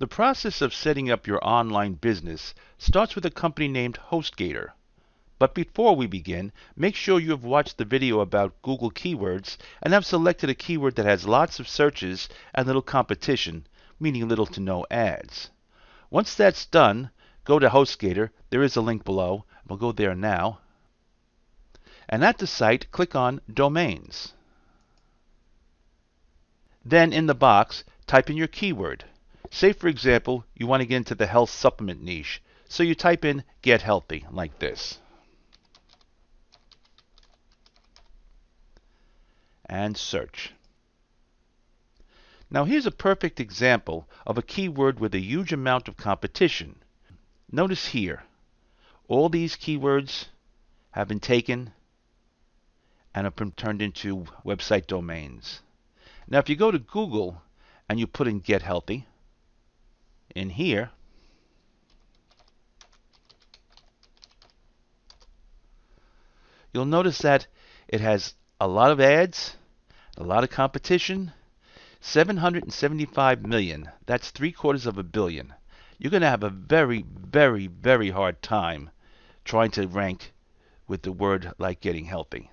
The process of setting up your online business starts with a company named HostGator. But before we begin, make sure you have watched the video about Google keywords and have selected a keyword that has lots of searches and little competition, meaning little to no ads. Once that's done, go to HostGator. There is a link below. We'll go there now. And at the site, click on Domains. Then in the box, type in your keyword. Say, for example, you want to get into the health supplement niche, so you type in Get Healthy, like this. And search. Now here's a perfect example of a keyword with a huge amount of competition. Notice here, all these keywords have been taken and have been turned into website domains. Now if you go to Google and you put in Get Healthy in here, you'll notice that it has a lot of ads, a lot of competition, 775 million. That's 3/4 billion. You're going to have a very, very, very hard time trying to rank with the word like getting healthy.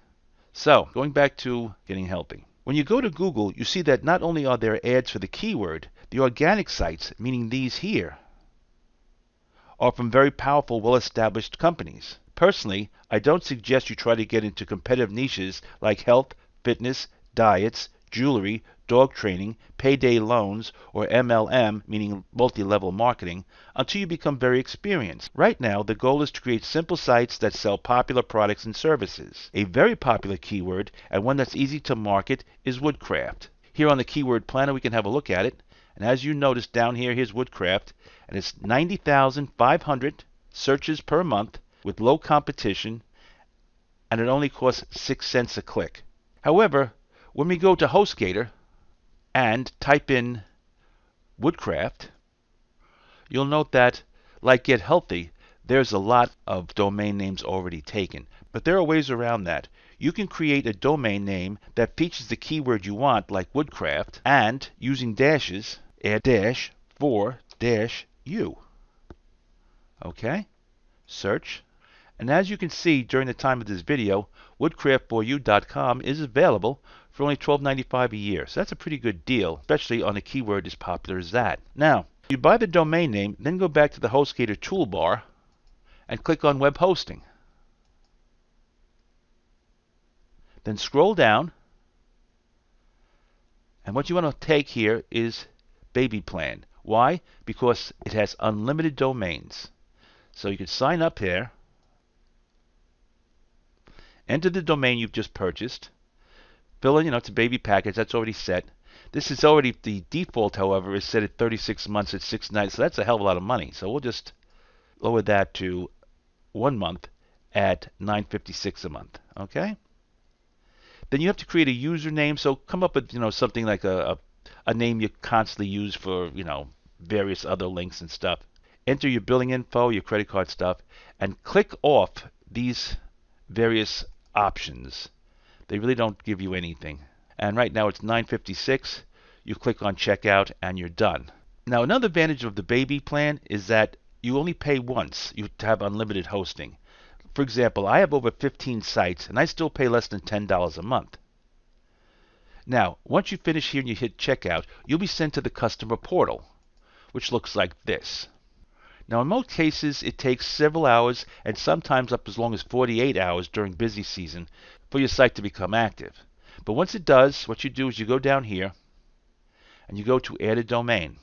So, going back to getting healthy. When you go to Google, you see that not only are there ads for the keyword, the organic sites, meaning these here, are from very powerful, well-established companies. Personally, I don't suggest you try to get into competitive niches like health, fitness, diets, jewelry, dog training, payday loans, or MLM, meaning multi-level marketing, until you become very experienced. Right now, the goal is to create simple sites that sell popular products and services. A very popular keyword, and one that's easy to market, is woodcraft. Here on the keyword planner, we can have a look at it. And as you notice down here, here's woodcraft, and it's 90,500 searches per month with low competition, and it only costs 6 cents a click. However, when we go to HostGator and type in woodcraft, you'll note that, like Get Healthy, there's a lot of domain names already taken. But there are ways around that. You can create a domain name that features the keyword you want, like woodcraft, and using dashes, add dash for dash you. Okay? Search. And as you can see during the time of this video, woodcraftforyou.com is available for only $12.95 a year. So that's a pretty good deal, especially on a keyword as popular as that. Now, you buy the domain name, then go back to the HostGator toolbar and click on Web Hosting. Then scroll down, and what you want to take here is Baby Plan. Why? Because it has unlimited domains. So you can sign up here, enter the domain you've just purchased, fill in, it's a baby package, that's already set. This is already, the default, however, is set at 36 months at $6.90, so that's a hell of a lot of money. So we'll just lower that to 1 month at $9.56 a month. Okay? Then you have to create a username, so come up with, something like a name you constantly use for, various other links and stuff. Enter your billing info, your credit card stuff, and click off these various options. They really don't give you anything. And right now it's $9.56. You click on checkout and you're done. Now another advantage of the baby plan is that you only pay once. You have unlimited hosting. For example, I have over 15 sites and I still pay less than $10 a month. Now, once you finish here and you hit checkout, you'll be sent to the customer portal, which looks like this. Now in most cases it takes several hours and sometimes up as long as 48 hours during busy season for your site to become active. But once it does, what you do is you go down here and you go to add a domain,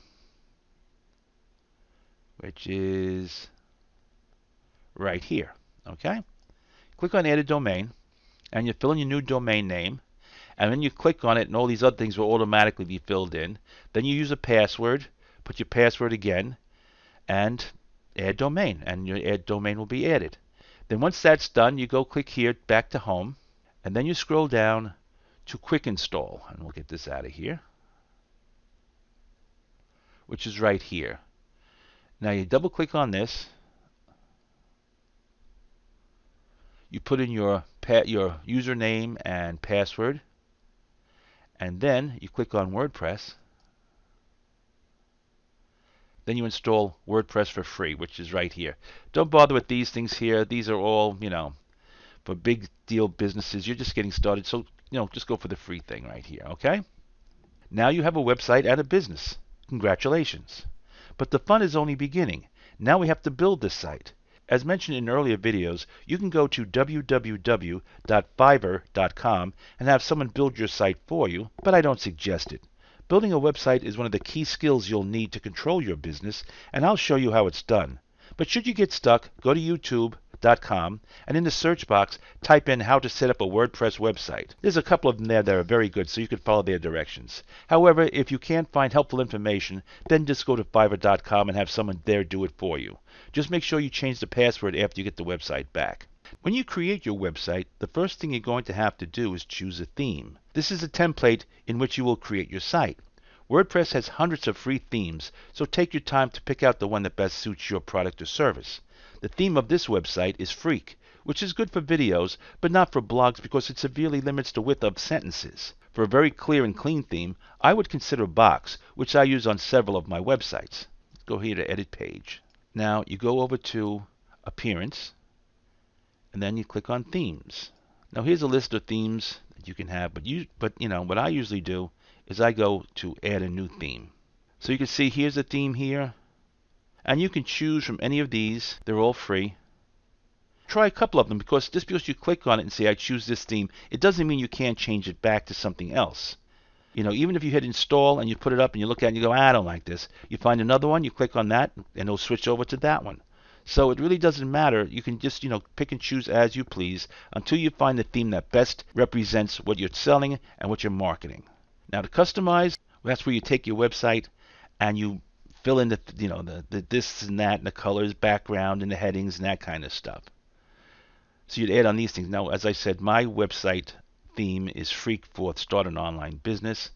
which is right here. Okay? Click on add a domain and you fill in your new domain name, and then you click on it and all these other things will automatically be filled in. Then you use a password, put your password again, and add domain, and your add domain will be added. Then once that's done, you go click here back to home, and then you scroll down to quick install, and we'll get this out of here, which is right here. Now you double click on this, you put in your username and password, and then you click on WordPress, then you install WordPress for free, which is right here. Don't bother with these things here. These are all, for big deal businesses. You're just getting started, so, just go for the free thing right here, okay? Now you have a website and a business. Congratulations. But the fun is only beginning. Now we have to build this site. As mentioned in earlier videos, you can go to www.fiverr.com and have someone build your site for you, but I don't suggest it. Building a website is one of the key skills you'll need to control your business, and I'll show you how it's done. But should you get stuck, go to youtube.com and in the search box type in how to set up a WordPress website. There's a couple of them there that are very good, so you can follow their directions. However, if you can't find helpful information, then just go to fiverr.com and have someone there do it for you. Just make sure you change the password after you get the website back. When you create your website, the first thing you're going to have to do is choose a theme. This is a template in which you will create your site. WordPress has hundreds of free themes, so take your time to pick out the one that best suits your product or service. The theme of this website is Freak, which is good for videos, but not for blogs because it severely limits the width of sentences. For a very clear and clean theme, I would consider Box, which I use on several of my websites. Go here to Edit Page. Now you go over to Appearance, and then you click on Themes. Now here's a list of themes that you can have, but what I usually do is I go to Add a New Theme. So you can see here's a theme here, and you can choose from any of these. They're all free. Try a couple of them, because just because you click on it and say I choose this theme, it doesn't mean you can't change it back to something else. Even if you hit install and you put it up and you look at it and you go, I don't like this, you find another one, you click on that, and it'll switch over to that one. So it really doesn't matter. You can just, pick and choose as you please until you find the theme that best represents what you're selling and what you're marketing. Now to customize, that's where you take your website and you fill in the this and that and the colors, background, and the headings and that kind of stuff. So you'd add on these things. Now, as I said, my website theme is Freak for Start an Online Business.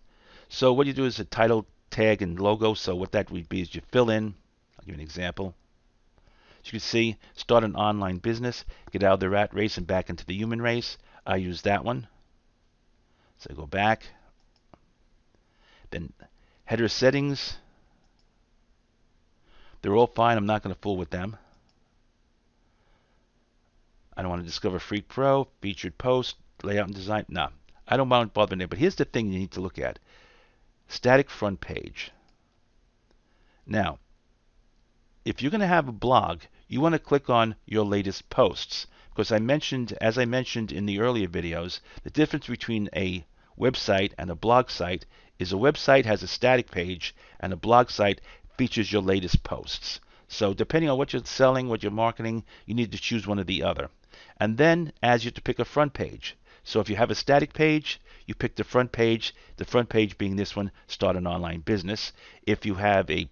So what you do is a title, tag, and logo. So what that would be is you fill in. I'll give you an example. As you can see, start an online business, get out of the rat race and back into the human race. I use that one. So I go back. Then header settings. They're all fine. I'm not going to fool with them. I don't want to discover Freak Pro, featured post, layout and design. No, I don't want to bother there. But here's the thing you need to look at. Static front page. Now, if you're going to have a blog, you want to click on your latest posts. Because as I mentioned in the earlier videos, the difference between a website and a blog site is a website has a static page and a blog site features your latest posts. So depending on what you're selling, what you're marketing, you need to choose one or the other. And then as you have to pick a front page. So if you have a static page, you pick the front page being this one, Start an Online Business. If you have a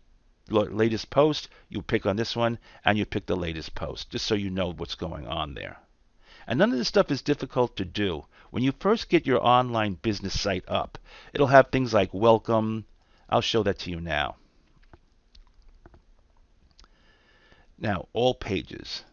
latest post, you pick on this one and you pick the latest post, just so you know what's going on there. And none of this stuff is difficult to do. When you first get your online business site up, it'll have things like welcome. I'll show that to you now. Now, all pages.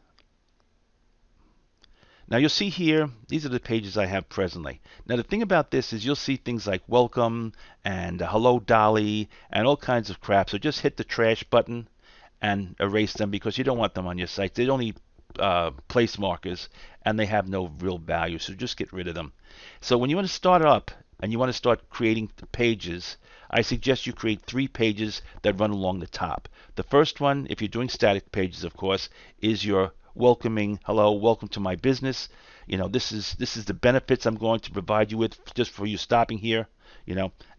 Now you'll see here, these are the pages I have presently. Now the thing about this is you'll see things like welcome and hello Dolly and all kinds of crap. So just hit the trash button and erase them because you don't want them on your site. They're only place markers and they have no real value. So just get rid of them. So when you want to start up and you want to start creating pages, I suggest you create 3 pages that run along the top. The first one, if you're doing static pages, of course, is your welcoming, hello, welcome to my business. This is the benefits I'm going to provide you with just for you stopping here.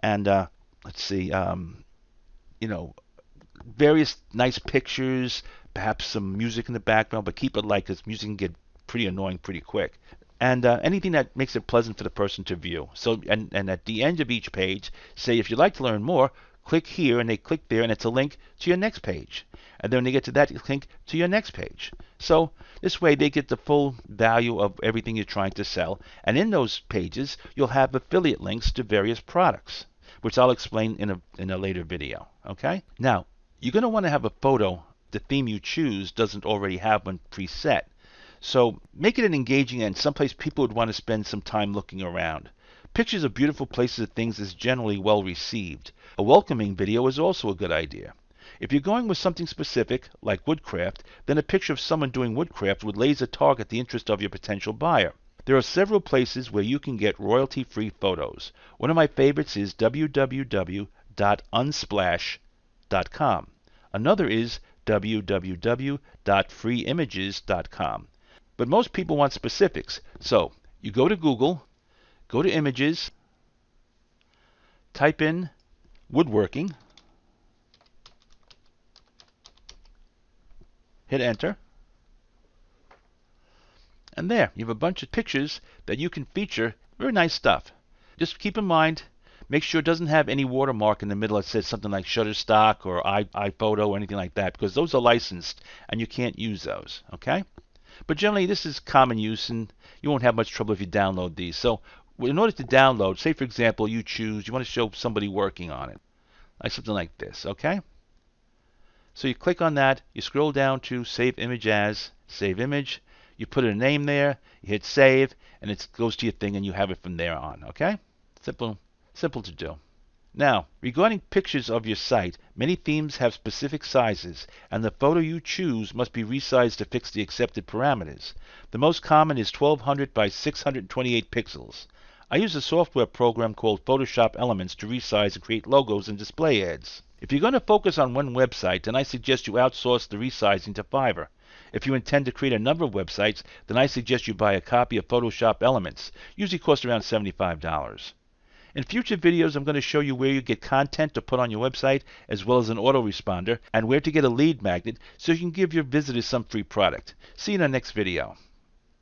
And let's see, various nice pictures, perhaps some music in the background, but keep it light because music can get pretty annoying pretty quick. And anything that makes it pleasant for the person to view. So, and at the end of each page, say if you'd like to learn more, click here, and they click there, and it's a link to your next page. And then when they get to that, you click to your next page. So this way they get the full value of everything you're trying to sell. And in those pages, you'll have affiliate links to various products, which I'll explain in a later video. Okay? Now, you're going to want to have a photo. The theme you choose doesn't already have one preset. So make it an engaging and someplace people would want to spend some time looking around. Pictures of beautiful places and things is generally well received. A welcoming video is also a good idea. If you're going with something specific, like woodcraft, then a picture of someone doing woodcraft would laser target the interest of your potential buyer. There are several places where you can get royalty-free photos. One of my favorites is www.unsplash.com. Another is www.freeimages.com. But most people want specifics, so you go to Google, go to Images, type in woodworking, hit enter, and there you have a bunch of pictures that you can feature. Very nice stuff. Just keep in mind, make sure it doesn't have any watermark in the middle that says something like Shutterstock or iPhoto or anything like that, because those are licensed and you can't use those. Okay? But generally, this is common use, and you won't have much trouble if you download these. So in order to download, say for example, you want to show somebody working on it, like something like this, okay? So you click on that, you scroll down to Save Image As, Save Image, you put a name there, you hit Save, and it goes to your thing, and you have it from there on, okay? Simple to do. Now, regarding pictures of your site, many themes have specific sizes, and the photo you choose must be resized to fix the accepted parameters. The most common is 1200 by 628 pixels. I use a software program called Photoshop Elements to resize and create logos and display ads. If you're going to focus on one website, then I suggest you outsource the resizing to Fiverr. If you intend to create a number of websites, then I suggest you buy a copy of Photoshop Elements. Usually costs around $75. In future videos, I'm going to show you where you get content to put on your website, as well as an autoresponder, and where to get a lead magnet so you can give your visitors some free product. See you in the next video.